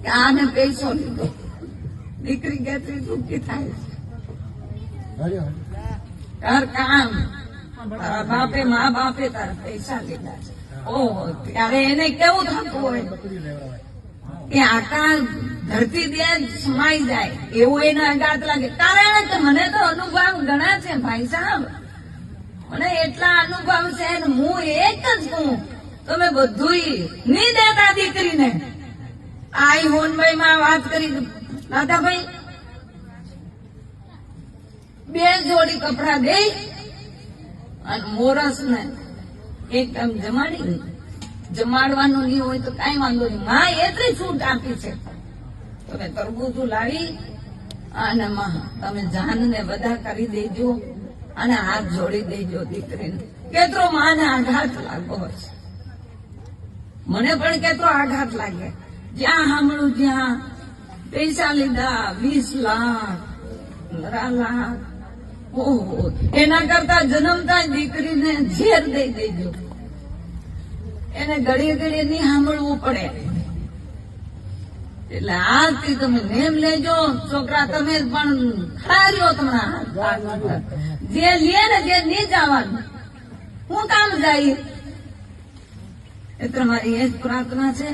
કે આને પૈસો લીધો, દીકરી કેટલી દુઃખી થાય છે। ઘર કામ તારા બાપે મા બાપે તારા પૈસા લીધા છે, ઓહો ત્યારે એને કેવું થતું હોય કે આકાશ ધરતી દે સમાઈ જાય એવું એને આઘાત લાગે। કારણ કે મને તો અનુભવ ઘણા છે ભાઈ સાહેબ, મને એટલા અનુભવ છે ને હું એક જ કહું, તમે બધું નહીં દેતા દીકરીને। આ હોનભાઈ માં વાત કરી દાદાભાઈ, 2 જોડી કપડા દે અને મોરસ ને એક જમાડી, જમાડવાનું નહીં હોય તો કઈ વાંધો નહીં, માં એટલી છૂટ આપી છે, તમે તરબૂચું લાવી અને તમે જાન ને બધા કરી દેજો અને હાથ જોડી દેજો દીકરીને। કેટલો માને આઘાત લાગ્યો હશે, મને પણ કેટલો આઘાત લાગે, જ્યાં સાંભળું જ્યાં પૈસા લીધા 20 લાખ 15 લાખ, ઓહો એના કરતા જન્મતા દીકરીને ઝેર દઈ દેજો, એને ઘડીએ ઘડીએ નહીં સાંભળવું પડે। એટલે આજથી તમે નેમ લેજો, છોકરા તમે પણ ખરા રહ્યો, તમારા જે લે ને જે નહીં જવાનું, હું કામ જાય, એટલે મારી એ જ પ્રાર્થના છે।